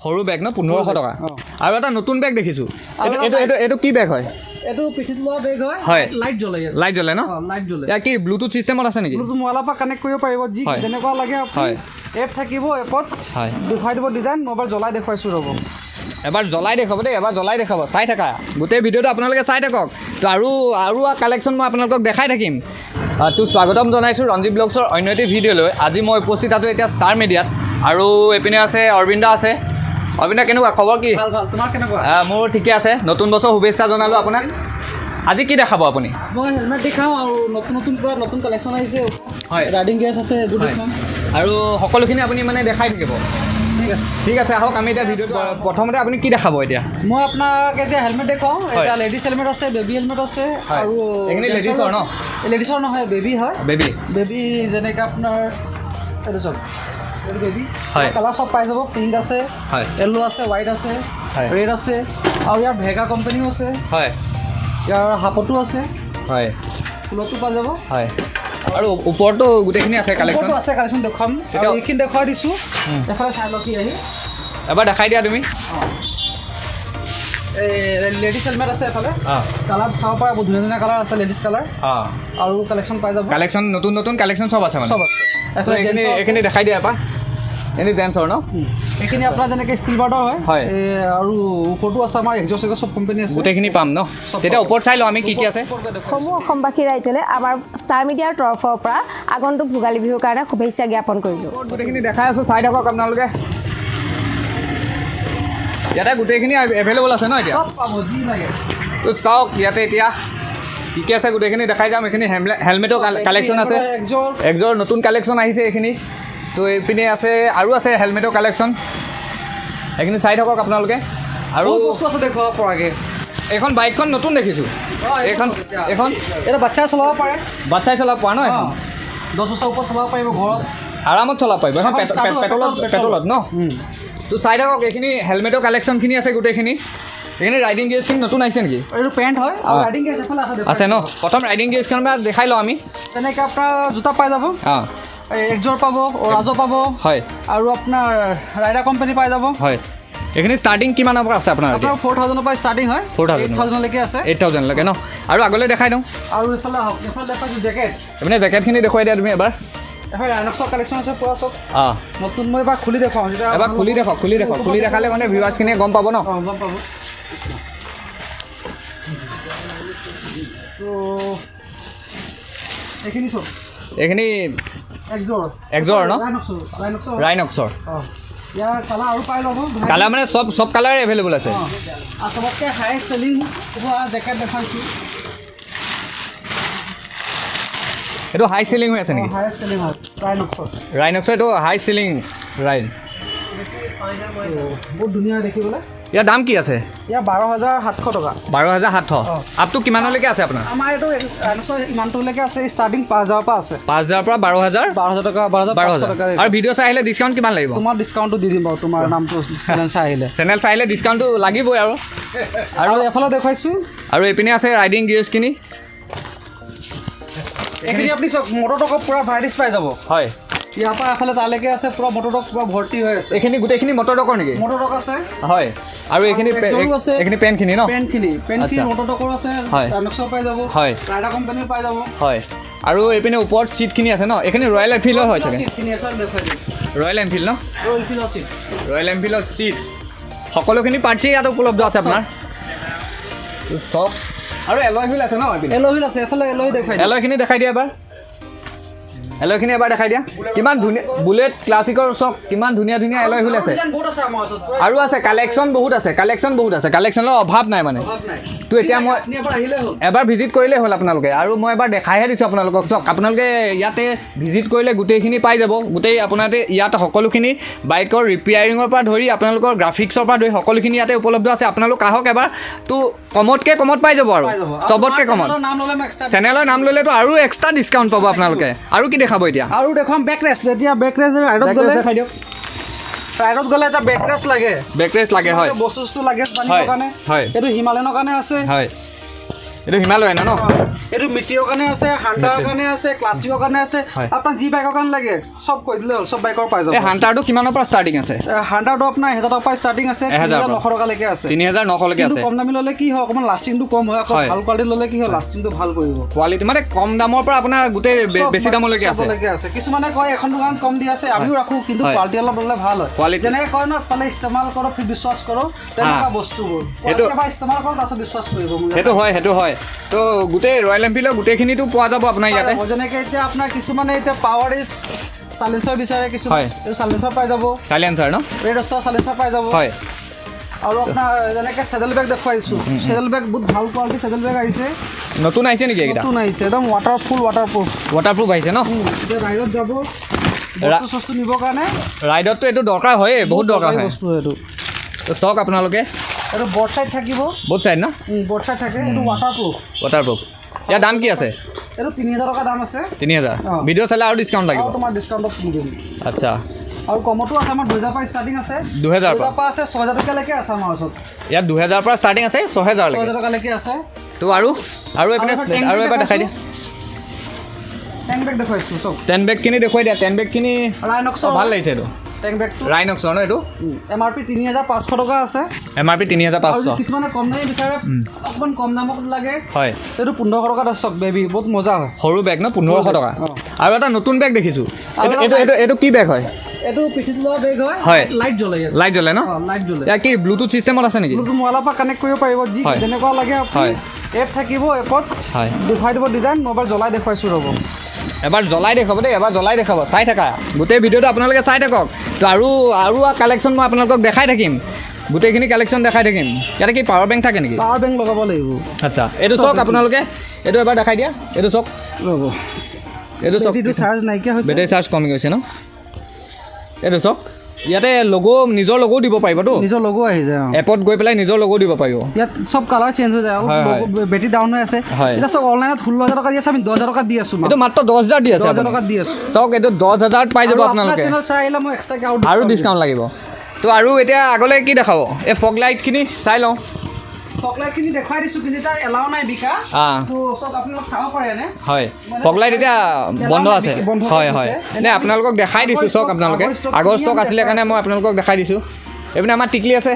সৰু বেগ ন 1500 টকা আৰু এটা নতুন বেগ দেখিছো এটো কি বেগ হয় এটো পিঠিত লোৱা বেগ হয় লাইট জ্বলে ন লাইট জ্বলে ইয়া কি ব্লুটুথ সিস্টেমত আছে নেকি ব্লুটুথ মোবাইলৰ পৰা কানেক্ট কৰিব পাৰিব যি যেনেকুৱা লাগে আপুনি এপ থাকিব এপত দেখাই দিব ডিজাইন মোবাইল জ্বলাই দেখুৱাইছো ৰ'ব এবাৰ জ্বলাই দেখাব দেই এবাৰ জ্বলাই দেখাব চাই থাকা গোটেই ভিডিঅ'টো আপোনালোকে চাই থাকক তো আৰু কালেকশ্যন মই আপোনালোকক দেখাই থাকিম তো স্বাগতম জনাইছোঁ ৰঞ্জিত ব্লগছৰ অন্য এটি ভিডিঅ'লৈ আজি মই উপস্থিত আছোঁ এতিয়া ষ্টাৰ মিডিয়াত আৰু এইপিনে আছে অৰবিন্দা আছে অৰবিন্দা কেনেকুৱা খবৰ কি ভাল তোমাৰ কেনেকুৱা মোৰ ঠিকে আছে নতুন বছৰ শুভেচ্ছা জনালোঁ আপোনাক আজি কি দেখাব আপুনি মই হেলমেট দেখাওঁ আৰু নতুন কালেকশ্যন আহিছে হয় ৰাইডিং গিয়াৰ্ছ আছে এইবোৰ দেখাম আৰু সকলোখিনি আপুনি মানে দেখাই থাকিব ঠিক আছে আহক আমি এতিয়া ভিডিঅ'টো প্ৰথমতে আপুনি কি দেখাব এতিয়া মই আপোনাক এতিয়া হেলমেট দেখাওঁ এটা লেডিছ হেলমেট আছে বেবী হেলমেট আছে আৰু এইখিনি লেডিছৰ ন লেডিছৰ নহয় বেবী হয় বেবী যেনেকৈ আপোনাৰ এইটো চব বেবী কালাৰ চব পাই যাব পিংক আছে য়েল্লো আছে হোৱাইট আছে ৰেড আছে আৰু ইয়াৰ ভেগা কোম্পানীও আছে হয় ইয়াৰ হাফতো আছে হয় ফুলতো পাই যাব হয় আৰু ওপৰতো গোটেইখিনি আছে কালেকশ্যন দেখুৱাম আৰু এইখিনি দেখুৱাই দিছোঁ এফালে চাই লওক আহি এবাৰ দেখাই দিয়া তুমি লেডিছ হেলমেট আছে এফালে কালাৰ চাব পাৰে বহুত ধুনীয়া ধুনীয়া কালাৰ আছে লেডিছ কালাৰ আৰু কালেকশ্যন পাই যাব কালেকশ্যন নতুন কালেকশ্যন চব আছে চব আছে এইখিনি দেখাই দিয়া এবাৰ এনে জেন্সৰ ন এইখিনি আপোনাৰ যেনেকৈ ষ্টিল বাৰ্ডৰ হয় আৰু ওপৰতো আছে আমাৰ এক্সজষ্ট চব কোম্পানী আছে গোটেইখিনি পাম ন তেতিয়া ওপৰত চাই লওঁ আমি কি আছে সমূহ অসমবাসী ৰাইজলৈ আমাৰ ষ্টাৰ মিডিয়াৰ তৰফৰ পৰা আগন্তুক ভোগালী বিহুৰ কাৰণে শুভেচ্ছা জ্ঞাপন কৰিলোঁ গোটেইখিনি দেখাই আছোঁ চাই থাকক আপোনালোকে ইয়াতে গোটেইখিনি এভেইলেবল আছে ন এতিয়া তো চাওক ইয়াতে এতিয়া কি কি আছে গোটেইখিনি দেখাই যাম এইখিনি হেলমেটৰ কালেকশ্যন আছে এক্সৰ নতুন কালেকশ্যন আহিছে এইখিনি তো এইপিনে আছে আৰু আছে হেলমেটৰ কালেকশ্যন এইখিনি চাই থাকক আপোনালোকে আৰু বস্তু আছে দেখুৱাব পৰাকৈ এইখন বাইকখন নতুন দেখিছোঁ এইখন এটা বাচ্চাই চলাব পাৰে বাচ্চাই চলাব পৰা ন 10 বছৰ ওপৰত চলাব পাৰিব ঘৰত আৰামত চলাব পাৰিব এখন পেট্ৰলত ন তো চাই থাকক এইখিনি হেলমেটৰ কালেকশ্যনখিনি আছে গোটেইখিনি এইখিনি ৰাইডিং গিয়াৰ্ছখিনি নতুন আহিছে নেকি এইটো পেণ্ট হয় আৰু ৰাইডিং গিয়াৰ্ছ এফালে আছে ন প্ৰথম ৰাইডিং গিয়াৰ্ছখন দেখাই লওঁ আমি তেনেকৈ আপোনাৰ জোতা পাই যাব এক্সৰ পাব ৰাজো পাব হয় আৰু আপোনাৰ ৰাইডাৰ কোম্পানী পাই যাব হয় এইখিনি ষ্টাৰ্টিং কিমানৰ পৰা আছে আপোনাৰ 4000 পৰা ষ্টাৰ্টিং হয় 4000 লৈকে আছে 8000 লৈকে ন আৰু আগলৈ দেখাই দিওঁ আৰু এইফালে দেখাইছোঁ জেকেট মানে জেকেটখিনি দেখুৱাই দিয়া তুমি এবাৰ ৰাইনক্সৰ কালেকশ্যন আছে পুৰা চব নতুন মই এবাৰ খুলি দেখুৱাওঁ এবাৰ খুলি দেখালে মানে ভিউৱাৰ্ছখিনিয়ে গম পাব ন গম পাব এইখিনি চব এইখিনি এক্সৰ ন ৰাইনক্সৰ ইয়াৰ কালাৰ আৰু পাই ল'ব কালাৰ মানে চব কালাৰ এভেইলেবল আছে আৰু চবতকৈ হাইয়েষ্ট চেলিং হোৱা জেকেট দেখাইছোঁ এইটো হাই চেলিং হৈ আছে নেকি হাইয়েষ্ট চেলিং হয় ৰাইনক্সৰ এইটো হাই চেলিং ৰাইড বহুত ধুনীয়া দেখিবলৈ ইয়াৰ দাম কি আছে ইয়াৰ 12700 টকা 12700 আপটো কিমানলৈকে আছে আপোনাৰ আমাৰ এইটো ৰাইনক্সৰ ইমানটোলৈকে আছে ষ্টাৰ্টিং 5000 পৰা আছে 5000 পৰা 12000 টকা 12500 টকা আৰু ভিডিঅ' চাই আহিলে ডিছকাউণ্ট কিমান লাগিব তোমাৰ ডিছকাউণ্টটো দি দিম বাৰু তোমাৰ নামটো চেনেল চাই আহিলে ডিছকাউণ্টটো লাগিবই আৰু এফালে দেখুৱাইছোঁ আৰু এইপিনে আছে ৰাইডিং গিয়াৰ্ছখিনি এইখিনি আপুনি চব মটৰটকৰ পুৰা ভেৰাইটিজ পাই যাব হয় ইয়াৰ পৰা এফালে তালৈকে আছে পুৰা মটৰটক পুৰা ভৰ্তি হৈ আছে এইখিনি গোটেইখিনি মটৰটকৰ নেকি মটৰটক আছে হয় আৰু এইখিনি পেণ্টখিনি ন পেণ্টখিনি মটৰটকৰ আছে ৰাইনক্সৰ পাই যাব হয় ৰাইডাৰ কোম্পানীও পাই যাব হয় আৰু এইপিনে ওপৰত চিটখিনি আছে ন এইখিনি ৰয়েল এনফিল্ডৰ হয় চাগে ৰয়েল এনফিল্ড ন ৰয়েল এনফিল্ডৰ চিট সকলোখিনি পাৰ্টছেই ইয়াত উপলব্ধ আছে আপোনাৰ চব আৰু এলয় হুইল আছে ন এলয় আছে এফালে এলয়খিনি দেখাই দিয়া এবাৰ এলয়খিনি এবাৰ দেখাই দিয়া কিমান ধুনীয়া বুলেট ক্লাছিকৰ চক কিমান ধুনীয়া এলয় হুইল আছে আৰু আছে কালেকশ্যন বহুত আছে কালেকশ্যনৰ অভাৱ নাই মানে তো এতিয়া মই এবাৰ ভিজিট কৰিলেই হ'ল আপোনালোকে আৰু মই এবাৰ দেখাইহে দিছোঁ আপোনালোকক চক আপোনালোকে ইয়াতে ভিজিট কৰিলে গোটেইখিনি পাই যাব গোটেই আপোনালোকে ইয়াত সকলোখিনি বাইকৰ ৰিপেয়াৰিঙৰ পৰা ধৰি আপোনালোকৰ গ্ৰাফিক্সৰ পৰা ধৰি সকলোখিনি ইয়াতে উপলব্ধ আছে আপোনালোক আহক এবাৰ তো কমতকৈ কমত পাই যাব আৰু চবতকৈ কমত চেনেলৰ নাম ল'লেতো আৰু এক্সট্ৰা ডিছকাউণ্ট পাব আপোনালোকে আৰু কি দেখাব এতিয়া আৰু দেখুৱাম বেক ৰেষ্ট যেতিয়া বেক ৰেষ্ট ৰাইডত গ'লে দেখাই দিয়ক ৰাইডত গ'লে এটা বেক ৰেষ্ট লাগে হয় বস্তু লাগে পানীৰ কাৰণে হয় এইটো হিমালয়নৰ কাৰণে আছে হয় এইটো হিমালয়ান ন এইটো মিটিৰৰ কাৰণে আছে হান্টাৰৰ কাৰণে আছে ক্লাছিকৰ কাৰণে আছে আপোনাক যি বাইকৰ কাৰণে লাগে চব কৈ দিলে হ'ল চব বাইকৰ পাই যাব এই হান্টাৰটো কিমানৰ পৰা ষ্টাৰ্টিং আছে হান্টাৰটো আপোনাৰ 1000 টকাৰ পৰা ষ্টাৰ্টিং আছে 3900 টকালৈকে আছে 3900 আছে কম দামী ল'লে কি হয় অকমান লাষ্টিংটো কম হয় আকৌ ভাল কোৱালিটি ল'লে কি হয় লাষ্টিংটো ভাল কৰিব কোৱালিটি মানে কম দামৰ পৰা আপোনাৰ গোটেই বেছি দামলৈকে আছে কিছুমানে কয় এখন দোকান কম দি আছে আমিও ৰাখো কিন্তু কোৱালিটি অলপ ল'লে ভাল হয় কোৱালিটি যেনেকৈ কয় ন পালে ইস্তেমাল কৰক ফিৰ বিশ্বাস কৰক তেনেকুৱা বস্তুবোৰ সেইটো এবাৰ ইস্তেমাল কৰক তাৰপিছত বিশ্বাস কৰিব সেইটো হয় তো গোটেই ৰয়েল এনফিল্ডৰ গোটেইখিনিতো পোৱা যাব আপোনাৰ ইয়াতে যেনেকৈ এতিয়া আপোনাৰ কিছুমানে এতিয়া পাৱাৰ ইজ চাইলেঞ্চাৰ বিচাৰে কিছুমান চাইলেঞ্চাৰ পাই যাব চাইলেঞ্চাৰ ন ৰেড ষ্টাৰ চাইলেঞ্চাৰ পাই যাব হয় আৰু আপোনাৰ যেনেকৈ চেডেল বেগ দেখুৱাই দিছোঁ চেডেল বেগ বহুত ভাল কোৱালিটি চেডেল বেগ আহিছে নতুন আহিছে নেকি এইকেইটা নতুন আহিছে একদম ৱাটাৰপ্ৰুফ আহিছে ন এতিয়া ৰাইডত যাব বস্তু নিবৰ কাৰণে ৰাইডততো এইটো দৰকাৰ হয়ে বহুত দৰকাৰ হয় বস্তু এইটো তো চাওক আপোনালোকে এইটো বৰ্ড চাইড থাকিব বহুত চাইড ন বৰ্ড চাইড থাকে এইটো ৱাটাৰপ্ৰুফ ইয়াৰ দাম কি আছে এইটো 3000 টকা দাম আছে 3000 ভিডিঅ' চালে আৰু ডিছকাউণ্ট লাগিব তোমাৰ ডিছকাউণ্টত কিনি দিম আচ্ছা আৰু কমতো আছে আমাৰ 2000 পৰা ষ্টাৰ্টিং আছে 2000 পৰা আছে 6000 টকালৈকে আছে আমাৰ ওচৰত ইয়াত 2000 পৰা ষ্টাৰ্টিং আছে 6000 লৈকে 6000 টকালৈকে আছে তো আৰু এপিনে আৰু এবাৰ দেখাই দিয়া টেং বেগ দেখুৱাইছোঁ চব টেন বেগখিনি দেখুৱাই দিয়া টেন বেগখিনি ৰাইনক্সৰ ভাল লাগিছে এইটো টেং বেগটো ৰাইনক্সৰ ন এইটো MRP 3500 টকা আছে MRP 3500 কিছুমানে কম দামী বিচাৰে অকণমান কম দামত লাগে হয় এইটো 1500 টকাত আছে চক বেবী বহুত মজা হয় সৰু বেগ ন 1500 টকা আৰু এটা নতুন বেগ দেখিছোঁ এইটো কি বেগ হয় এইটো পিঠিত লোৱা বেগ হয় লাইট জ্বলে লাইট জ্বলে ন লাইট জ্বলে ইয়াৰ কি ব্লুটুথ চিষ্টেমত আছে নেকি ব্লুটুথ মোবাইলৰ পৰা কানেক্ট কৰিব পাৰিব যি যেনেকুৱা লাগে আপুনি এপ থাকিব এপত দেখুৱাই দিব ডিজাইন মোবাইল জ্বলাই দেখুৱাইছোঁ ৰ'ব এবাৰ জ্বলাই দেখাব দেই এবাৰ জ্বলাই দেখাব চাই থাকা গোটেই ভিডিঅ'টো আপোনালোকে চাই থাকক তো আৰু কালেকশ্যন মই আপোনালোকক দেখাই থাকিম গোটেইখিনি কালেকশ্যন দেখাই থাকিম ইয়াতে কি পাৱাৰ বেংক থাকে নেকি পাৱাৰ বেংক লগাব লাগিব আচ্ছা এইটো চাওক আপোনালোকে এইটো এবাৰ দেখাই দিয়া এইটো চাওক ৰ'ব এইটো চাওক চাৰ্জ নাইকিয়া হৈছে বেটেৰী চাৰ্জ কমি গৈছে ন এইটো চাওক ইয়াতে নিজৰ লগো দিব পাৰিবতো নিজৰ লগো আহি যায় এপত গৈ পেলাই নিজৰ লগো দিব পাৰিব ইয়াত চব কালাৰ চেঞ্জ হৈ যায় বেটেৰী ডাউন হৈ আছে এতিয়া চব অনলাইনত 16000 টকা দি আছে আমি 10000 টকা দি আছোঁ এইটো মাত্ৰ 10000 দি আছে 10000 টকা দি আছোঁ চাওক এইটো 10000 পাই যাব আপোনালোকে চাই আহিলে মই এক্সট্ৰাকৈ আৰু ডিছকাউণ্ট লাগিব তো আৰু এতিয়া আগলৈ কি দেখাব এই ফগ লাইটখিনি চাই লওঁ ফগলাইটখিনি দেখুৱাই দিছোঁ কিন্তু তাৰ এলাও নাই বিকা তো চব আপোনালোক চাব পাৰে নে হয় ফগলাইট এতিয়া বন্ধ আছে হয় নে আপোনালোকক দেখাই দিছোঁ চাওক আপোনালোকে আগৰ ষ্টক আছিলে কাৰণে মই আপোনালোকক দেখাই দিছোঁ এইপিনে আমাৰ টিকলি আছে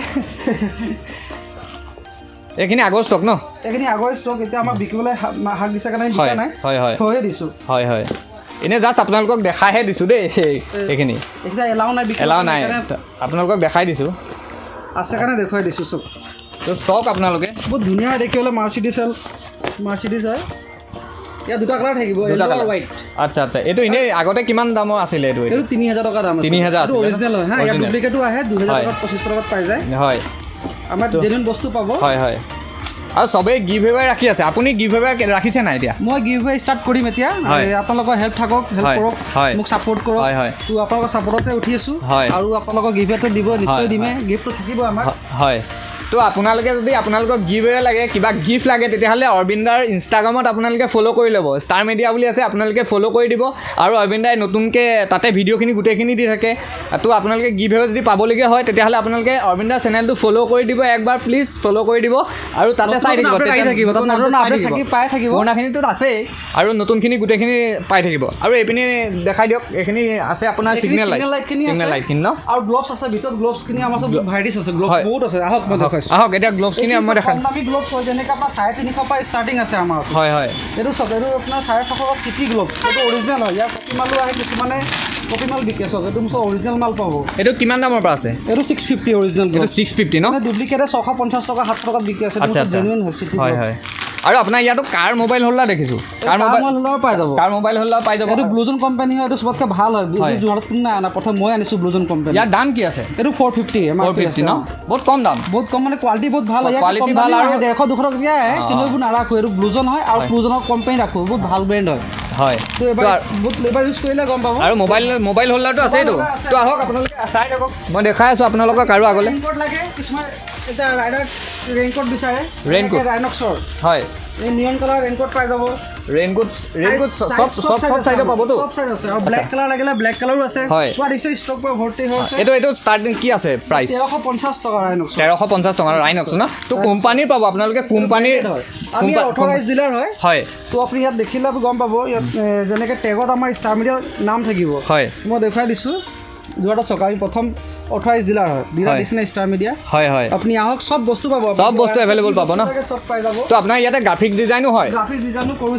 এইখিনি আগৰ ষ্টক ন এইখিনি আগৰ ষ্টক এতিয়া আমাক বিকিবলৈ হাক দিছে কাৰণে বিকা নাই থৈহে দিছোঁ হয় এনেই জাষ্ট আপোনালোকক দেখাইহে দিছোঁ দেই এইখিনি এলাও নাই আপোনালোকক দেখাই দিছোঁ আছে কাৰণে দেখুৱাই দিছোঁ চব তো চাওক আপোনালোকে বহুত ধুনীয়া দেখিবলৈ মাৰ্চিডিজ হয় ইয়াত দুটা কালাৰ থাকিব হোৱাইট আচ্ছা এইটো এনেই আগতে কিমান দামৰ আছিলে এইটো 3000 টকা দাম 3000 অৰিজিনেল হয় ইয়াৰ ডুপ্লিকেটো আহে 2000 টকাত 25 টকাত পাই যায় হয় আমাৰ জেনুইন বস্তু পাব হয় আৰু চবেই গিভ এৱে ৰাখি আছে আপুনি গিভ এৱে ৰাখিছে নাই এতিয়া মই গিভ এৱে ষ্টাৰ্ট কৰিম এতিয়া আপোনালোকৰ হেল্প থাকক হেল্প কৰক মোক ছাপোৰ্ট কৰক তো আপোনালোকৰ ছাপোৰ্টতে উঠি আছোঁ আৰু আপোনালোকক গিভ এটো দিব নিশ্চয় দিমে গিফ্টটো থাকিব আমাৰ হয় তো আপোনালোকে যদি আপোনালোকক গিভ এৱে লাগে কিবা গিফ্ট লাগে তেতিয়াহ'লে অৰবিন্দাৰ ইনষ্টাগ্ৰামত আপোনালোকে ফ'ল' কৰি ল'ব ষ্টাৰ মিডিয়া বুলি আছে আপোনালোকে ফ'ল' কৰি দিব আৰু অৰবিন্দাই নতুনকৈ তাতে ভিডিঅ'খিনি গোটেইখিনি দি থাকে তো আপোনালোকে গিভ এৱে যদি পাবলগীয়া হয় তেতিয়াহ'লে আপোনালোকে অৰবিন্দাৰ চেনেলটো ফ'ল' কৰি দিব একবাৰ প্লিজ ফ'ল' কৰি দিব আৰু তাতে চাই থাকিব পুৰণাখিনিতো আছেই আৰু নতুনখিনি গোটেইখিনি পাই থাকিব আৰু এইপিনে দেখাই দিয়ক এইখিনি আছে আপোনাৰ ছিগনেল লাইটখিনি ন আৰু গ্লভছ আছে ভিতৰত গ্লভছখিনি আমাৰ চব ভাইটিছ আছে গ্লভছ বহুত আছে আহক মই আহক এতিয়া গ্লভছখিনি মই দেখাম দামী গ্লভছ হয় যেনেকৈ আপোনাৰ 350 পৰা ষ্টাৰ্টিং আছে আমাৰ হয় এইটো চব এইটো আপোনাৰ 650 চিটি গ্লভছ এইটো অৰিজিনেল হয় ইয়াৰ কপি মালো আহে কিছুমানে কপি মাল বিকে চব এইটো চব অৰিজিনেল মাল পাব এইটো কিমান দামৰ পৰা আছে এইটো 650 অৰিজিনেল এইটো 650 ন ডুপ্লিকেটে 650 টকা 700 টকাত বিকে আছে জেনুইন হয় চিটি হয় আৰু আপোনাৰ ইয়াতো কাৰ মোবাইল হোল্ডাৰ দেখিছোঁ কাৰ মোবাইল হোল্ডাৰ পাই যাব এইটো ব্লুজন কোম্পানী হয় এইটো চবতকৈ ভাল হয় যোৰহাটত কোনো নাই প্ৰথম মই আনিছোঁ ব্লুজন কোম্পানী ইয়াৰ দাম কি আছে এইটো 450 ন বহুত কম দাম মানে কোৱালিটি বহুত ভাল হয় কোৱালিটি ভাল আৰু 100-200 টকা আহে কিন্তু এইবোৰ নাৰাখোঁ এইটো ব্লুজন হয় আৰু ব্লুজনৰ কোম্পানী ৰাখোঁ বহুত ভাল ব্ৰেণ্ড হয় তো এবাৰ ইউজ কৰিলে গম পাব আৰু মোবাইল হোল্ডাৰটো আছেইতো তো আহক আপোনালোকে চাই থাকক মই দেখাই আছোঁ আপোনালোকক আৰু আগলৈ ৰেইনকোট লাগে কিছুমান এতিয়া ৰাইডাৰ ৰেইনকোট বিচাৰে ৰেইনকোট ৰাইনক্সৰ হয় এই নিয়ন কালাৰ ৰেইনকোট পাই যাব ৰেইনকোট সব সাইজৰ পাবতো সব সাইজ আছে আৰু ব্লেক কালাৰ লাগিলে ব্লেক কালাৰো আছে হয়। পুৰা দিছে ষ্টক পুৰা ভৰ্তি হৈ আছে এইটো ষ্টাৰ্টিং কি আছে প্ৰাইচ 1350 টকা ৰাইনক্স 1350 টকাৰ ৰাইনক্স ন তো কোম্পানীৰ পাব আপোনালোকে কোম্পানীৰ আমি অথৰাইজ ডিলাৰ হয় হয় তো আপুনি ইয়াত দেখিলে গম পাব ইয়াত যেনেকৈ টেগত আমাৰ ষ্টাৰ মিডিয়াৰ নাম থাকিব হয় মই দেখুৱাই দিছোঁ যোৱাটো চক আমি প্ৰথম অথৰাইজ ডিলাৰ হয় ডিলাৰ দিছে ষ্টাৰ মিডিয়া হয় হয় আপুনি আহক সব বস্তু পাব সব বস্তু এভেইলেবল পাব ন সব পাই যাব তো আপোনাৰ ইয়াতে গ্ৰাফিক্স ডিজাইনো হয় গ্ৰাফিক ডিজাইনো কৰোঁ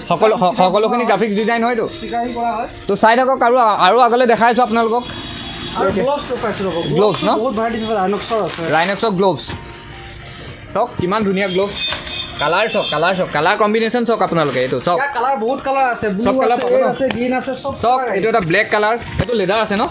সকলোখিনি গ্ৰাফিক্স ডিজাইন হয়তো ষ্টিকাৰিং কৰা হয় তো চাই থাকক আৰু আগলৈ দেখাইছোঁ আপোনালোকক আৰু গ্লভছ পাইছোঁ ৰ'ব Gloves ন? বহুত ভেৰাইটিজ আছে ৰাইনক্সৰ আছে ৰাইনক্সৰ গ্ল'ভছ চাওক কিমান ধুনীয়া গ্ল'ভছ কালাৰ কম্বিনেশ্যন চাওক আপোনালোকে এইটো চাওক ইয়াৰ কালাৰ বহুত কালাৰ আছে ব্লু চব কালাৰ আছে পাব ন? red আছে গ্ৰীণ আছে সব চাওক এইটো এটা ব্লেক কালাৰ এইটো লেডাৰ আছে ন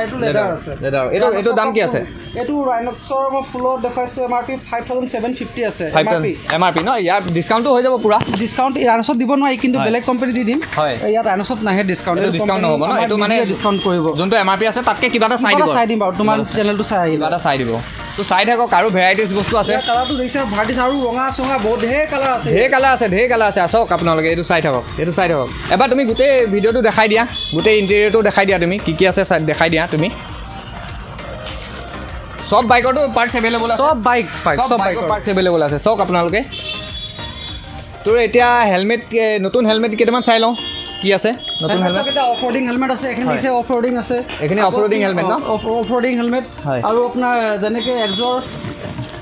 এইটো লেডাৰ আছে লেডাৰ এইটো দাম কি আছে এইটো ৰাইনক্সৰ মই ফুলত দেখুৱাইছোঁ MRP 5750 আছে 5,000 MRP ন ইয়াৰ ডিছকাউণ্টটো হৈ যাব পুৰা ডিছকাউণ্ট ৰাইনক্সত দিব নোৱাৰি কিন্তু বেলেগ কোম্পানী দি দিম হয়। ইয়াত ৰাইনক্সত নাহে ডিছকাউণ্ট এইটো ডিছকাউণ্ট নহ'ব ন এইটো মানে ডিছকাউণ্ট কৰিব যোনটো MRP আছে তাতকৈ কিবা এটা চাই দিব চাই দিম বাৰু তোমাৰ চেনেলটো চাই আহিবা কিবা এটা চাই দিব তো চাই থাকক আৰু ভেৰাইটিজ বস্তু আছে কালাৰটো দেখিছে ভাৰটিছ আৰু ৰঙা চঙা বহুত ঢেৰ কালাৰ আছে ঢেৰ কালাৰ আছে চাওক আপোনালোকে এইটো চাই থাকক এবাৰ তুমি গোটেই ভিডিঅ'টো দেখাই দিয়া গোটেই ইণ্টেৰিয়ৰটো দেখাই দিয়া তুমি কি আছে দেখাই দিয়া তুমি সব বাইকৰটো পাৰ্টছ এভেইলেবল আছে সব বাইক সব বাইকৰ পাৰ্টছ এভেইলেবল আছে চাওক আপোনালোকে তোৰ এতিয়া হেলমেট নতুন হেলমেট কেইটামান চাই লওঁ কি আছে নতুন হেলমেট অফ ৰডিং হেলমেট আছে এইখিনি দিছে অফ ৰডিং আছে এইখিনি অফ ৰডিং হেলমেট ন অফ ৰডিং হেলমেট হয়। আৰু আপোনাৰ যেনেকৈ এক্সৰ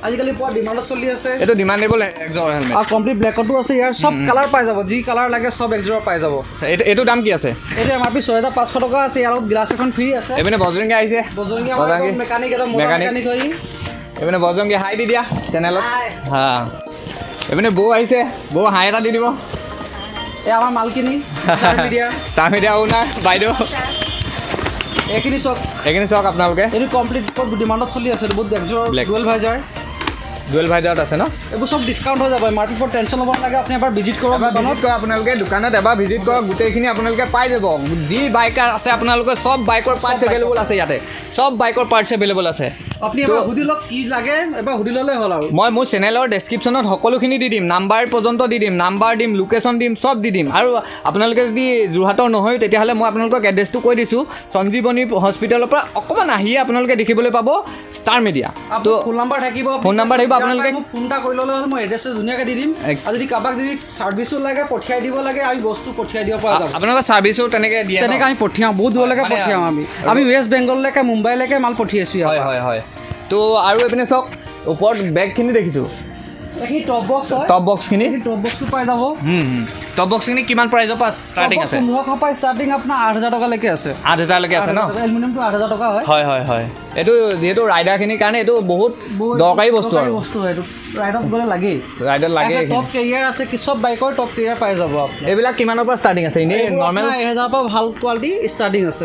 আজিকালি পোৱা ডিমাণ্ডত চলি আছে এইটো ডিমাণ্ডেবল এক্সৰ হেলমেট আৰু কমপ্লিট ব্লেকতো আছে ইয়াৰ চব কালাৰ পাই যাব যি কালাৰ লাগে চব এক্সৰ পাই যাব এইটো দাম কি আছে এইটো MRP 6500 টকা আছে ইয়াৰ লগত গ্লাছ এখন ফ্ৰী আছে এইপিনে বজৰংগী আহিছে বজৰংগী মেকানিক এটা মেকানিক হৈ এইপিনে বজৰংগী হাই দি দিয়া চেনেলত হা এইপিনে বৌ আহিছে বৌ হাই এটা দি দিব এই আমাৰ মালখিনি ষ্টাৰ মিডিয়া ওনাৰ বাইদেউ এইখিনি চাওক আপোনালোকে এইটো কমপ্লিট ডিমাণ্ডত চলি আছে বহুত এক্সৰ ডুৱেল ভাইজাৰত আছে ন এইবোৰ চব ডিছকাউণ্ট হৈ যাব MRP ফৰ টেনশ্যন ল'ব নালাগে আপুনি এবাৰ ভিজিট কৰক আপোনালোকে দোকানত এবাৰ ভিজিট কৰক গোটেইখিনি আপোনালোকে পাই যাব যি বাইক আছে আপোনালোকে চব বাইকৰ পাৰ্টছ এভেইলেবল আছে ইয়াতে চব বাইকৰ পাৰ্টছ এভেইলেবল আছে আপুনি এবাৰ সুধি লওক কি লাগে এবাৰ সুধি ল'লে হ'ল আৰু মই মোৰ চেনেলৰ ডেছক্ৰিপশ্যনত সকলোখিনি দি দিম নাম্বাৰ পৰ্যন্ত দি দিম নাম্বাৰ দিম লোকেশ্যন দিম চব দি দিম আৰু আপোনালোকে যদি যোৰহাটৰ নহয় তেতিয়াহ'লে মই আপোনালোকক এড্ৰেছটো কৈ দিছোঁ সঞ্জীৱনী হস্পিটেলৰ পৰা অকণমান আহিয়ে আপোনালোকে দেখিবলৈ পাব ষ্টাৰ মিডিয়া তো ফোন নাম্বাৰ থাকিব আপোনালোকে ফোন এটা কৰি ল'লে হ'ল মই এড্ৰেছটো ধুনীয়াকৈ দি দিম আৰু যদি কাৰোবাক যদি ছাৰ্ভিচো লাগে পঠিয়াই দিব লাগে আমি বস্তু পঠিয়াই দিব পৰা যাব আপোনালোকৰ ছাৰ্ভিচো তেনেকৈ দিয়ে তেনেকৈ আমি পঠিয়াওঁ বহুত দূৰলৈকে পঠিয়াওঁ আমি ৱেষ্ট বেংগললৈকে মুম্বাইলৈকে মাল পঠিয়াইছোঁ হয় তো আৰু এইপিনে চাওক ওপৰত বেগখিনি দেখিছোঁ এইখিনি টপ বক্সখিনি টপ বক্সো পাই যাব টপ বক্সখিনি কিমান প্ৰাইজৰ পৰা ষ্টাৰ্টিং আছে 1500 পৰা ষ্টাৰ্টিং আপোনাৰ 8000 টকালৈকে আছে 8000লৈকে আছে ন এলুমিনিয়ামটো 8000 টকা হয় এইটো যিহেতু ৰাইডাৰখিনিৰ কাৰণে এইটো বহুত দৰকাৰী বস্তু আৰু এইটো ৰাইডত গ'লে লাগেই ৰাইডত লাগে টপ কেৰিয়াৰ আছে কি চব বাইকৰ টপ কেৰিয়াৰ পাই যাব আপুনি এইবিলাক কিমানৰ পৰা ষ্টাৰ্টিং আছে এনেই নৰ্মেল 1000 পৰা ভাল কোৱালিটি ষ্টাৰ্টিং আছে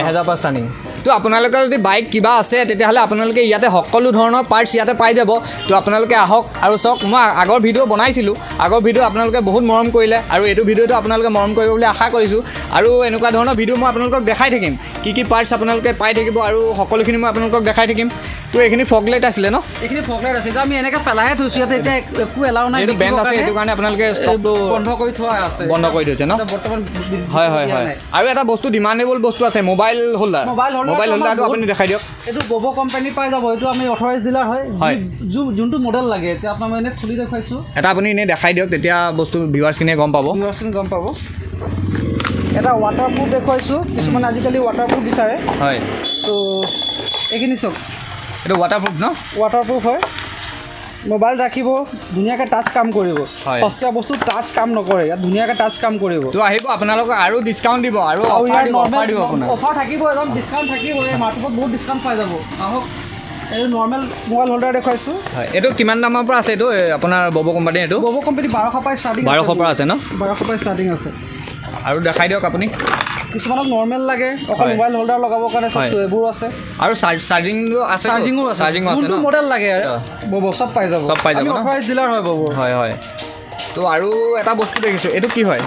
1000 পৰা ষ্টাৰ্টিং তো আপোনালোকৰ যদি বাইক কিবা আছে তেতিয়াহ'লে আপোনালোকে ইয়াতে সকলো ধৰণৰ পাৰ্টছ ইয়াতে পাই যাব তো আপোনালোকে আহক আৰু চাওক মই আগৰ ভিডিঅ' বনাইছিলোঁ আগৰ ভিডিঅ' আপোনালোকে বহুত মৰম কৰিলে আৰু এইটো ভিডিঅ'টো আপোনালোকে মৰম কৰিব বুলি আশা কৰিছোঁ আৰু এনেকুৱা ধৰণৰ ভিডিঅ' মই আপোনালোকক দেখাই থাকিম কি পাৰ্টছ আপোনালোকে পাই থাকিব আৰু সকলোখিনি মই আপোনালোকক দেখাই থাকিম তো এইখিনি ফগ লাইট আছিলে ন এইখিনি ফগ লাইট আছে আমি এনেকৈ পেলাইহে থৈছোঁ ইয়াতে এতিয়া একো এলাও নাই এইটো বেণ্ড আছে সেইটো কাৰণে আপোনালোকে ষ্টকটো বন্ধ কৰি থোৱা আছে বন্ধ কৰি থৈছে ন বৰ্তমান হয় আৰু এটা বস্তু ডিমাণ্ডেবল বস্তু আছে মোবাইল হোল্ডাৰটো আপুনি দেখাই দিয়ক এইটো ব'ব কোম্পানী পাই যাব এইটো আমি অথৰাইজ ডিলাৰ হয় যোনটো মডেল লাগে এতিয়া আপোনাক মই এনেই খুলি দেখুৱাইছোঁ এটা আপুনি এনেই দেখাই দিয়ক তেতিয়া বস্তু ভিউৱাৰ্ছখিনিয়ে গম পাব এটা ৱাটাৰপ্ৰুফ দেখুৱাইছোঁ কিছুমানে আজিকালি ৱাটাৰপ্ৰুফ বিচাৰে হয় তো এইখিনি চাওক এইটো ৱাটাৰপ্ৰুফ ন ৱাটাৰপ্ৰুফ হয় মোবাইল ৰাখিব ধুনীয়াকৈ টাচ কাম কৰিব সস্তীয়া বস্তু টাচ কাম নকৰে ইয়াত ধুনীয়াকৈ টাচ কাম কৰিব তো আহিব আপোনালোকক আৰু ডিছকাউণ্ট দিব আৰু অফাৰ দিব আপোনাক অফাৰ থাকিব একদম ডিছকাউণ্ট থাকিব এই মাৰ্কেটত বহুত ডিছকাউণ্ট পাই যাব আহক এইটো নৰ্মেল মোবাইল হোল্ডাৰ দেখুৱাইছোঁ হয় এইটো কিমান দামৰ পৰা আছে এইটো আপোনাৰ ব'ব কোম্পানী এইটো ব'ব কোম্পানী 1200 পৰা ষ্টাৰ্টিং 1200 পৰা আছে ন 1200 পৰা ষ্টাৰ্টিং আছে আৰু দেখাই দিয়ক আপুনি কিছুমানক নৰ্মেল লাগে অকল মোবাইল হোল্ডাৰ লগাবৰ কাৰণে চব এইবোৰ আছে আৰু চাৰ্জিঙো আছে যোনটো মডেল লাগে ব'ব চব পাই যাব অথৰাইজ ডিলাৰ হয় ব'ব হয় তো আৰু এটা বস্তু দেখিছোঁ এইটো কি হয়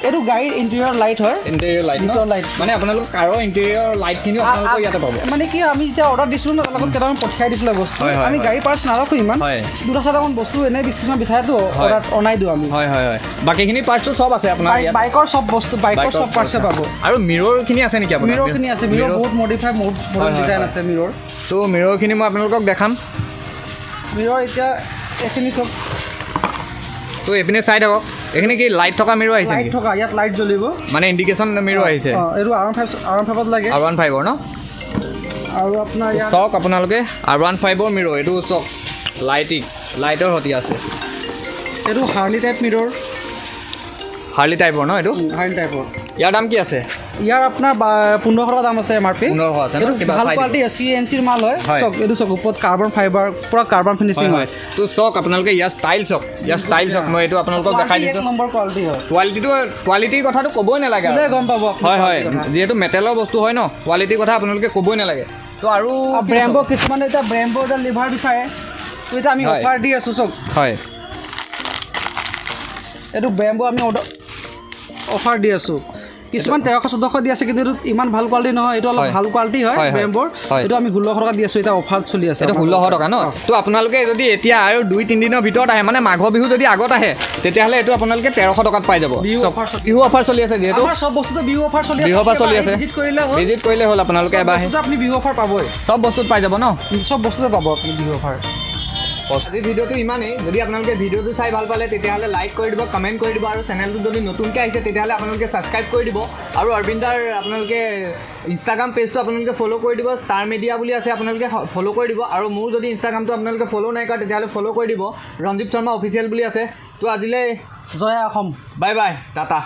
এইটো গাড়ীৰ ইণ্টেৰিয়ৰ লাইট হয় ইণ্টেৰিয়ৰ লাইট Interior light. মানে আপোনালোকৰ কাৰৰ ইণ্টেৰিয়ৰ লাইটখিনিও আপোনালোকৰ ইয়াতে পাব মানে কি আমি যেতিয়া অৰ্ডাৰ দিছিলোঁ ন তাৰ লগত কেইটামান পঠিয়াই দিছিলে বস্তু হয়, হয়, আমি হয়। গাড়ী পাৰ্টছ নাৰাখোঁ ইমান হয়। দুটা চাৰিটামান বস্তু এনেই কিছুমান বিচাৰেতো অৰ্ডাৰ অনাই দিওঁ আমি হয় হয় হয় বাকীখিনি পাৰ্টছো চব আছে আপোনাৰ ইয়াত বাইকৰ চব বস্তু বাইকৰ চব পাৰ্টছে পাব আৰু মিৰৰখিনি আছে নেকি আপোনাৰ মিৰৰখিনি আছে মিৰৰ বহুত মডিফাই বহুত মডেল ডিজাইন আছে মিৰৰ তো মিৰৰখিনি মই আপোনালোকক দেখাম মিৰৰ এতিয়া এইখিনি চব তো এইপিনে চাই থাকক এইখিনি কি লাইট থকা মিৰৰ আহিছে লাইট নেকি থকা ইয়াত লাইট জ্বলিব মানে ইণ্ডিকেশ্যন মিৰৰ আহিছে এইটো R15 লাগে R15ৰ ন আৰু আপোনাৰ ইয়াত চাওক আপোনালোকে R15ৰ মিৰৰ এইটো চাওক লাইটৰ সতি আছে এইটো হাৰ্লি টাইপ মিৰৰ হাৰ্লি টাইপৰ ন এইটো হাৰ্লি টাইপৰ ইয়াৰ দাম কি আছে ইয়াৰ আপোনাৰ 1500 টকা দাম আছে MRP 1500 আছে ন এইটো কিবা ভাল চাই কোৱালিটি CNCৰ মাল হয় হয়। চক এইটো চক ওপৰত কাৰ্বন ফাইবাৰ পুৰা কাৰ্বন ফিনিচিং হয় তো চাওক আপোনালোকে ইয়াৰ ষ্টাইল চাওক মই এইটো আপোনালোকক দেখাই দিছোঁ নম্বৰ কোৱালিটি হয় কোৱালিটিৰ কথাটো ক'বই নালাগে চুলে গম পাব আপুনি হয় হয় quality কথা। যিহেতু মেটেলৰ বস্তু হয় ন কোৱালিটিৰ কথা আপোনালোকে ক'বই নালাগে তো আৰু ব্ৰেম্বো কিছুমানে এতিয়া ব্ৰেম্বো এটা লিভাৰ বিচাৰে তো এতিয়া আমি হয়। অফাৰ দি আছোঁ চক হয় এইটো ব্ৰেম্বো আমি অফাৰ দি আছোঁ কিছুমান 1300-1400 দি আছে কিন্তু এইটো ইমান ভাল কোৱালিটি নহয় এইটো অলপ হয়। ভাল কোৱালিটি হয় হয়, হয়। ব্ৰেম্বোৰ হয়। এইটো আমি 1600 টকা দি আছোঁ এতিয়া অফাৰ চলি আছে এইটো 1600 টকা ন তো আপোনালোকে যদি এতিয়া আৰু 2-3 দিনৰ ভিতৰত আহে মানে মাঘৰ বিহু যদি আগত আহে তেতিয়াহ'লে এইটো আপোনালোকে 1300 টকাত পাই যাব বিহু চব- offer চলি- বিহু অফাৰ চলি আছে যিহেতু আমাৰ চব বস্তুতে বিহু অফাৰ চলি আছে বিহু অফাৰ চলি আছে ভিজিট কৰিলে হ'ল ভিজিট কৰিলে হ'ল আপোনালোকে চব এবাৰ আহি বস্তুতে আপুনি বিহু অফাৰ পাবই চব বস্তুত পাই যাব ন চব বস্তুতে পাব আপুনি বিহু অফাৰ আজি ভিডিঅ'টো ইমানেই যদি আপোনালোকে ভিডিঅ'টো চাই ভাল পালে তেতিয়াহ'লে লাইক কৰি দিব কমেণ্ট কৰি দিব আৰু চেনেলটো যদি নতুনকৈ আহিছে তেতিয়াহ'লে আপোনালোকে ছাবস্ক্ৰাইব কৰি দিব আৰু অৰবিন্দাৰ আপোনালোকে ইনষ্টাগ্ৰাম পেজটো আপোনালোকে ফ'ল' কৰি দিব ষ্টাৰ মিডিয়া বুলি আছে আপোনালোকে ফ'ল' কৰি দিব আৰু মোৰ যদি ইনষ্টাগ্ৰামটো আপোনালোকে ফ'ল' নাই কৰা তেতিয়াহ'লে ফ'ল' কৰি দিব ৰঞ্জিত শৰ্মা অফিচিয়েল বুলি আছে তো আজিলৈ জয় অসম বাই বাই টাটা